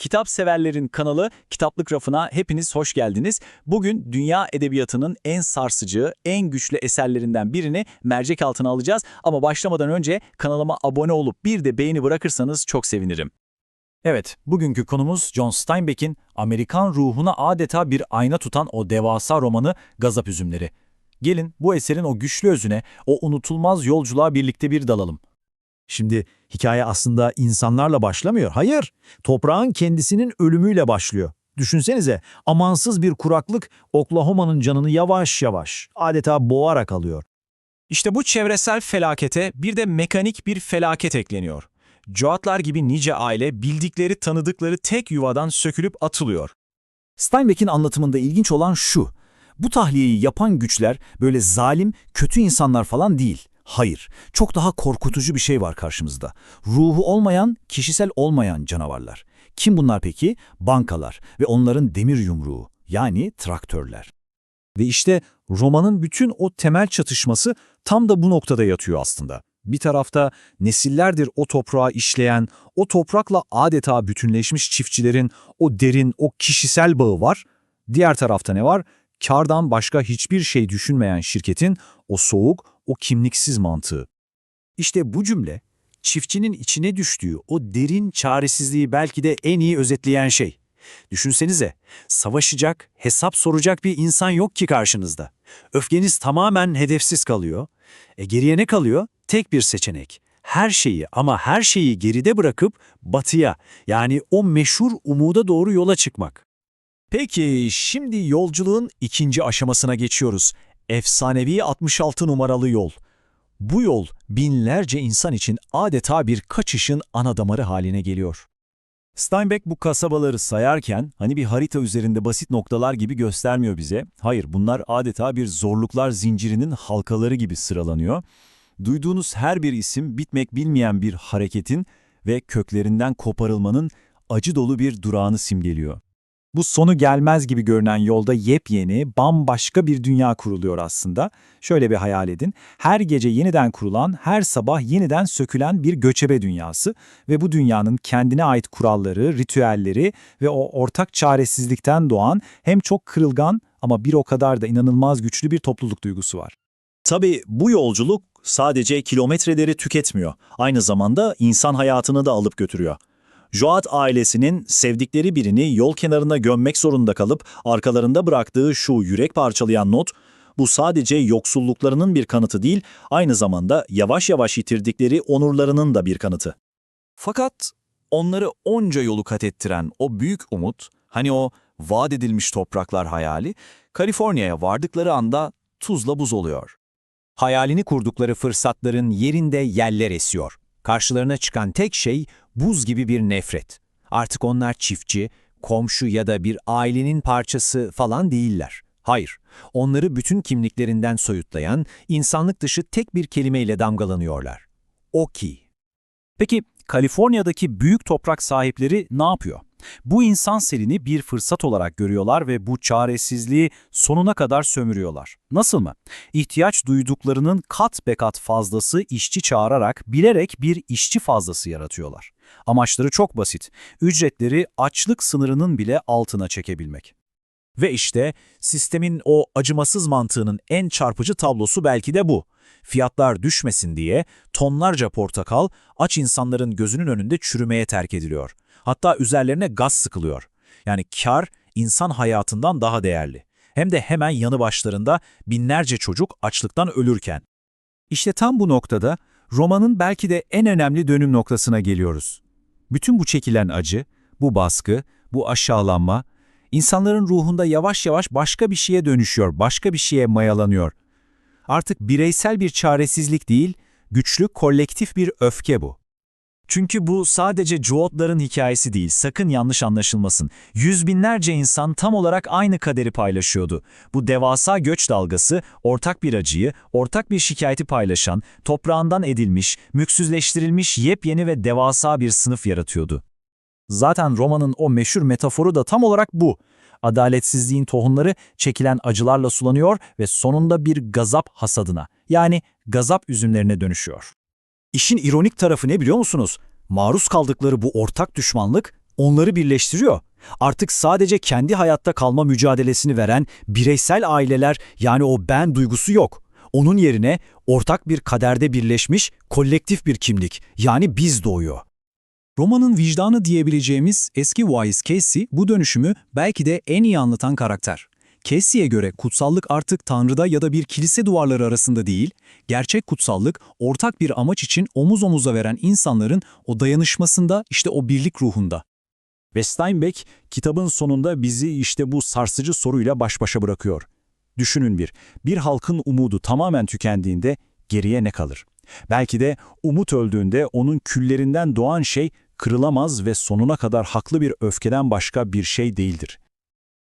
Kitap severlerin kanalı Kitaplık Rafı'na hepiniz hoş geldiniz. Bugün dünya edebiyatının en sarsıcı, en güçlü eserlerinden birini mercek altına alacağız. Ama başlamadan önce kanalıma abone olup bir de beğeni bırakırsanız çok sevinirim. Evet, bugünkü konumuz John Steinbeck'in Amerikan ruhuna adeta bir ayna tutan o devasa romanı Gazap Üzümleri. Gelin bu eserin o güçlü özüne, o unutulmaz yolculuğa birlikte bir dalalım. Şimdi hikaye aslında insanlarla başlamıyor. Hayır, toprağın kendisinin ölümüyle başlıyor. Düşünsenize, amansız bir kuraklık Oklahoma'nın canını yavaş yavaş, adeta boğarak alıyor. İşte bu çevresel felakete bir de mekanik bir felaket ekleniyor. Joatlar gibi nice aile bildikleri, tanıdıkları tek yuvadan sökülüp atılıyor. Steinbeck'in anlatımında ilginç olan şu: bu tahliyeyi yapan güçler böyle zalim, kötü insanlar falan değil. Hayır, çok daha korkutucu bir şey var karşımızda. Ruhu olmayan, kişisel olmayan canavarlar. Kim bunlar peki? Bankalar ve onların demir yumruğu, yani traktörler. Ve işte romanın bütün o temel çatışması tam da bu noktada yatıyor aslında. Bir tarafta nesillerdir o toprağı işleyen, o toprakla adeta bütünleşmiş çiftçilerin o derin, o kişisel bağı var. Diğer tarafta ne var? Kârdan başka hiçbir şey düşünmeyen şirketin o soğuk, o kimliksiz mantığı. İşte bu cümle, çiftçinin içine düştüğü o derin çaresizliği belki de en iyi özetleyen şey. Düşünsenize, savaşacak, hesap soracak bir insan yok ki karşınızda. Öfkeniz tamamen hedefsiz kalıyor. Geriye ne kalıyor? Tek bir seçenek. Her şeyi ama her şeyi geride bırakıp batıya, yani o meşhur umuda doğru yola çıkmak. Peki şimdi yolculuğun ikinci aşamasına geçiyoruz. Efsanevi 66 numaralı yol. Bu yol binlerce insan için adeta bir kaçışın ana damarı haline geliyor. Steinbeck bu kasabaları sayarken hani bir harita üzerinde basit noktalar gibi göstermiyor bize. Hayır, bunlar adeta bir zorluklar zincirinin halkaları gibi sıralanıyor. Duyduğunuz her bir isim bitmek bilmeyen bir hareketin ve köklerinden koparılmanın acı dolu bir durağını simgeliyor. Bu sonu gelmez gibi görünen yolda yepyeni, bambaşka bir dünya kuruluyor aslında. Şöyle bir hayal edin. Her gece yeniden kurulan, her sabah yeniden sökülen bir göçebe dünyası ve bu dünyanın kendine ait kuralları, ritüelleri ve o ortak çaresizlikten doğan hem çok kırılgan ama bir o kadar da inanılmaz güçlü bir topluluk duygusu var. Tabii bu yolculuk sadece kilometreleri tüketmiyor. Aynı zamanda insan hayatını da alıp götürüyor. Joat ailesinin sevdikleri birini yol kenarına gömmek zorunda kalıp arkalarında bıraktığı şu yürek parçalayan not, bu sadece yoksulluklarının bir kanıtı değil, aynı zamanda yavaş yavaş yitirdikleri onurlarının da bir kanıtı. Fakat onları onca yolu kat ettiren o büyük umut, hani o vaat edilmiş topraklar hayali, Kaliforniya'ya vardıkları anda tuzla buz oluyor. Hayalini kurdukları fırsatların yerinde yeller esiyor. Karşılarına çıkan tek şey buz gibi bir nefret. Artık onlar çiftçi, komşu ya da bir ailenin parçası falan değiller. Hayır, onları bütün kimliklerinden soyutlayan, insanlık dışı tek bir kelimeyle damgalanıyorlar. Oki. Peki Kaliforniya'daki büyük toprak sahipleri ne yapıyor? Bu insan selini bir fırsat olarak görüyorlar ve bu çaresizliği sonuna kadar sömürüyorlar. Nasıl mı? İhtiyaç duyduklarının kat be kat fazlası işçi çağırarak bilerek bir işçi fazlası yaratıyorlar. Amaçları çok basit. Ücretleri açlık sınırının bile altına çekebilmek. Ve işte sistemin o acımasız mantığının en çarpıcı tablosu belki de bu. Fiyatlar düşmesin diye tonlarca portakal aç insanların gözünün önünde çürümeye terk ediliyor. Hatta üzerlerine gaz sıkılıyor. Yani kar insan hayatından daha değerli. Hem de hemen yanı başlarında binlerce çocuk açlıktan ölürken. İşte tam bu noktada romanın belki de en önemli dönüm noktasına geliyoruz. Bütün bu çekilen acı, bu baskı, bu aşağılanma, insanların ruhunda yavaş yavaş başka bir şeye dönüşüyor, başka bir şeye mayalanıyor. Artık bireysel bir çaresizlik değil, güçlü kolektif bir öfke bu. Çünkü bu sadece Joatların hikayesi değil, sakın yanlış anlaşılmasın. Yüz binlerce insan tam olarak aynı kaderi paylaşıyordu. Bu devasa göç dalgası, ortak bir acıyı, ortak bir şikayeti paylaşan, toprağından edilmiş, mülksüzleştirilmiş yepyeni ve devasa bir sınıf yaratıyordu. Zaten romanın o meşhur metaforu da tam olarak bu. Adaletsizliğin tohumları çekilen acılarla sulanıyor ve sonunda bir gazap hasadına, yani gazap üzümlerine dönüşüyor. İşin ironik tarafı ne biliyor musunuz? Maruz kaldıkları bu ortak düşmanlık onları birleştiriyor. Artık sadece kendi hayatta kalma mücadelesini veren bireysel aileler, yani o ben duygusu yok. Onun yerine ortak bir kaderde birleşmiş kolektif bir kimlik, yani biz doğuyor. Romanın vicdanı diyebileceğimiz eski vaiz Casey bu dönüşümü belki de en iyi anlatan karakter. Casey'e göre kutsallık artık Tanrı'da ya da bir kilise duvarları arasında değil, gerçek kutsallık ortak bir amaç için omuz omuza veren insanların o dayanışmasında, işte o birlik ruhunda. Ve Steinbeck kitabın sonunda bizi işte bu sarsıcı soruyla baş başa bırakıyor. Düşünün bir halkın umudu tamamen tükendiğinde geriye ne kalır? Belki de umut öldüğünde onun küllerinden doğan şey kırılamaz ve sonuna kadar haklı bir öfkeden başka bir şey değildir.